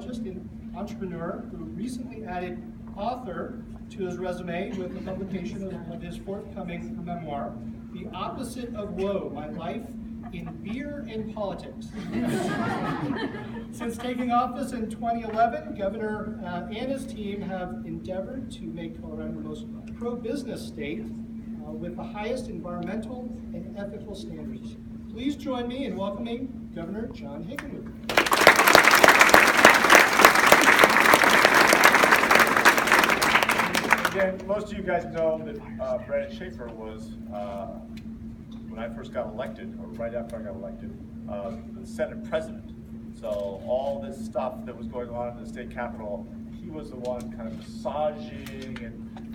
psychologist and entrepreneur who recently added author to his resume with the publication of his forthcoming memoir, The Opposite of Woe, My Life in Beer and Politics. Since taking office in 2011, Governor and his team have endeavored to make Colorado the most pro-business state with the highest environmental and ethical standards. Please join me in welcoming Governor John Hickenlooper. Again, most of you guys know that Brandon Schaefer was, when I first got elected, or right after I got elected, the Senate president. So all this stuff that was going on in the state capitol, he was the one kind of massaging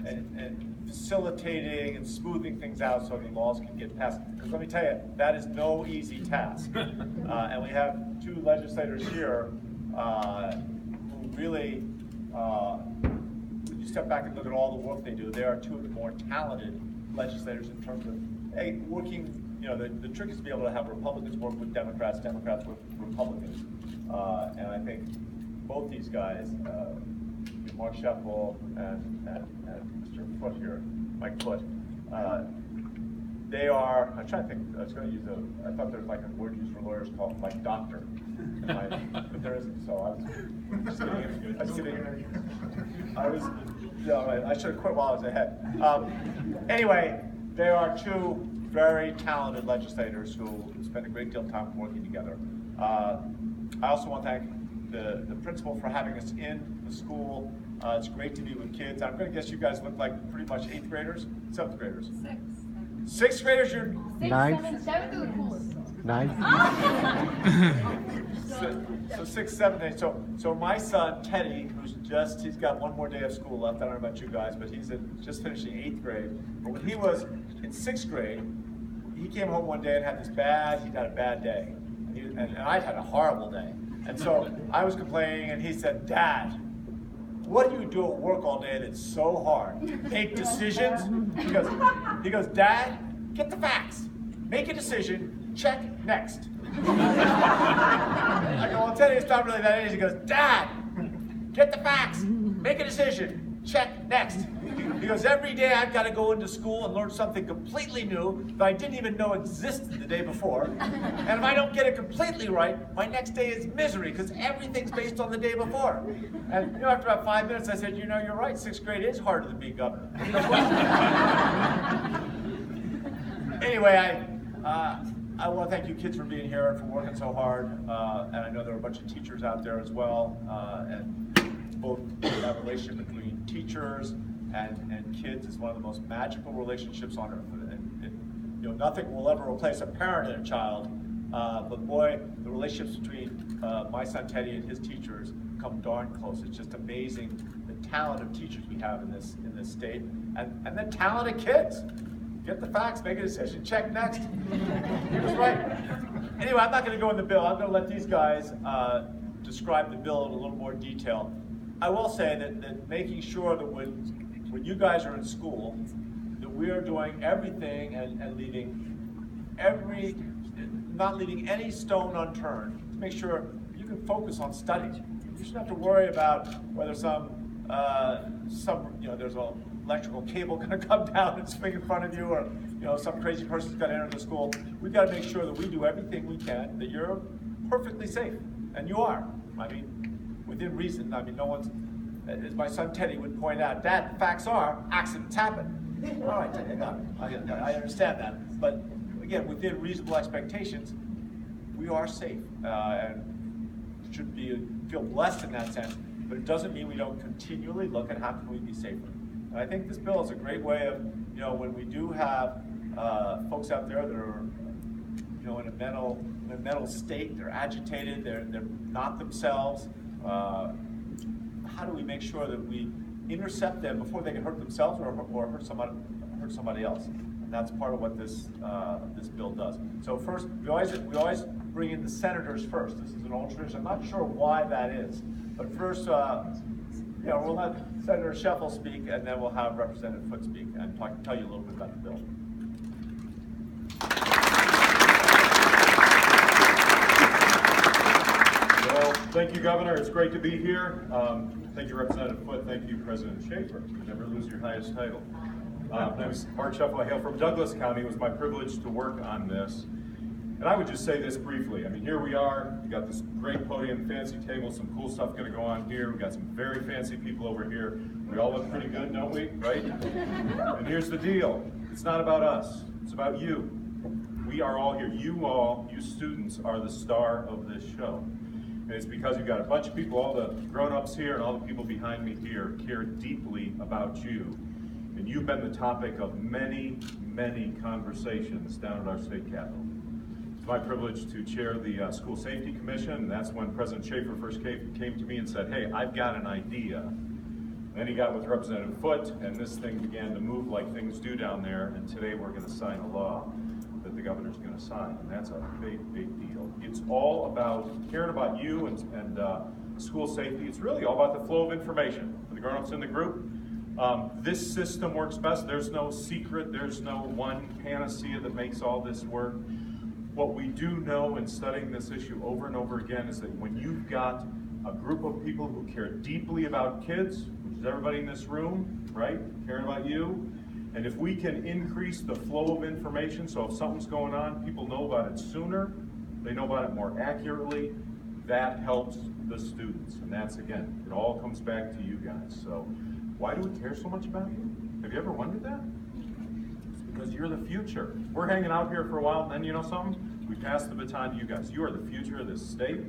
and facilitating and smoothing things out so the laws can get passed. Because let me tell you, that is no easy task. And we have two legislators here who really, when you step back and look at all the work they do, they are two of the more talented legislators in terms of working. You know, the trick is to be able to have Republicans work with Democrats, Democrats with Republicans. And I think both these guys, Mark Sheffel and Mr. Foote here, Mike Foote, they are, I'm trying to think, I was going to use I thought there was like a word used for lawyers called like doctor, but there isn't, so I should have quit while I was ahead. Anyway, they are two very talented legislators who spend a great deal of time working together. I also want to thank the principal for having us in the school. It's great to be with kids. I'm going to guess you guys look like pretty much 8th graders, 7th graders. 6th graders, you're 9th. 7th are the coolest. 9th. So 6th, 7th, 8th. So my son Teddy, he's got one more day of school left. I don't know about you guys, but he's just finishing 8th grade. But when he was in 6th grade, he came home one day and had a bad day. And I'd had a horrible day. And so I was complaining, and he said, "Dad, what do you do at work all day that's so hard? Make decisions?" He goes, "Dad, get the facts. Make a decision. Check next." I go, "Well, Teddy, it's not really that easy." He goes, "Dad, get the facts. Make a decision. Check next." He goes, "Every day I've got to go into school and learn something completely new that I didn't even know existed the day before. And if I don't get it completely right, my next day is misery because everything's based on the day before." And after about 5 minutes, I said, "You're right, 6th grade is harder than being governor." Anyway, I want to thank you kids for being here and for working so hard. And I know there are a bunch of teachers out there as well. And both that relationship between teachers and kids is one of the most magical relationships on earth. And nothing will ever replace a parent and a child. But boy, the relationships between my son Teddy and his teachers come darn close. It's just amazing the talent of teachers we have in this state, and the talent of kids. Get the facts, make a decision, check next. He was right. Anyway, I'm not going to go in the bill. I'm going to let these guys describe the bill in a little more detail. I will say that making sure that when you guys are in school, that we are doing everything and not leaving any stone unturned to make sure you can focus on studying. You shouldn't have to worry about whether there's an electrical cable going to come down and swing in front of you, or some crazy person's going to enter the school. We've got to make sure that we do everything we can, that you're perfectly safe, and you are. I mean, within reason. I mean, no one's, as my son Teddy would point out, "Dad, the facts are accidents happen." All right, Teddy, I understand that, but again, within reasonable expectations, we are safe, and should feel blessed in that sense. But it doesn't mean we don't continually look at how can we be safer. And I think this bill is a great way of, when we do have folks out there that are, in a mental state, they're agitated, they're not themselves. How do we make sure that we intercept them before they can hurt themselves or hurt somebody else? And that's part of what this bill does. So first, we always bring in the senators first. This is an old tradition. I'm not sure why that is, but first, we'll let Senator Sheffel speak, and then we'll have Representative Foote speak and tell you a little bit about the bill. Well, Thank you, Governor. It's great to be here. Thank you, Representative Foote. Thank you, President Schaefer. Never lose your highest title. My name is Mark Shuffle. I hail from Douglas County. It was my privilege to work on this. And I would just say this briefly. I mean, here we are. We got this great podium, fancy table, some cool stuff going to go on here. We got some very fancy people over here. We all look pretty good, don't we? Right? And here's the deal. It's not about us. It's about you. We are all here. You all, you students, are the star of this show. And it's because you've got a bunch of people, all the grown-ups here and all the people behind me here care deeply about you. And you've been the topic of many, many conversations down at our state capitol. It's my privilege to chair the School Safety Commission, and that's when President Schaefer first came to me and said, hey, I've got an idea. Then he got with Representative Foote, and this thing began to move like things do down there, and today we're going to sign a law that the governor's going to sign, and that's a big, big deal. It's all about caring about you and school safety. It's really all about the flow of information for the grown-ups in the group. This system works best. There's no secret. There's no one panacea that makes all this work. What we do know in studying this issue over and over again is that when you've got a group of people who care deeply about kids, which is everybody in this room, right, caring about you, and if we can increase the flow of information, so if something's going on, people know about it sooner, they know about it more accurately, that helps the students. And that's, again, it all comes back to you guys. So why do we care so much about you? Have you ever wondered that? It's because you're the future. We're hanging out here for a while, and then you know something? We pass the baton to you guys. You are the future of this state.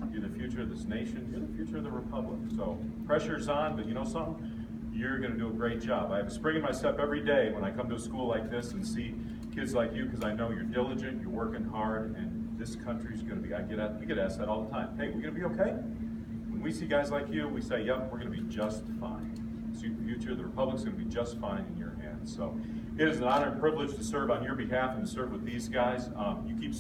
You're the future of this nation. You're the future of the republic. So pressure's on, but you know something? You're going to do a great job. I have a spring in my step every day when I come to a school like this and see kids like you, because I know you're diligent, you're working hard, and this country's going to be, we get asked that all the time. Hey, we're going to be okay? When we see guys like you, we say, yep, we're going to be just fine. See the future, the republic's going to be just fine in your hands. So it is an honor and privilege to serve on your behalf and to serve with these guys. You keep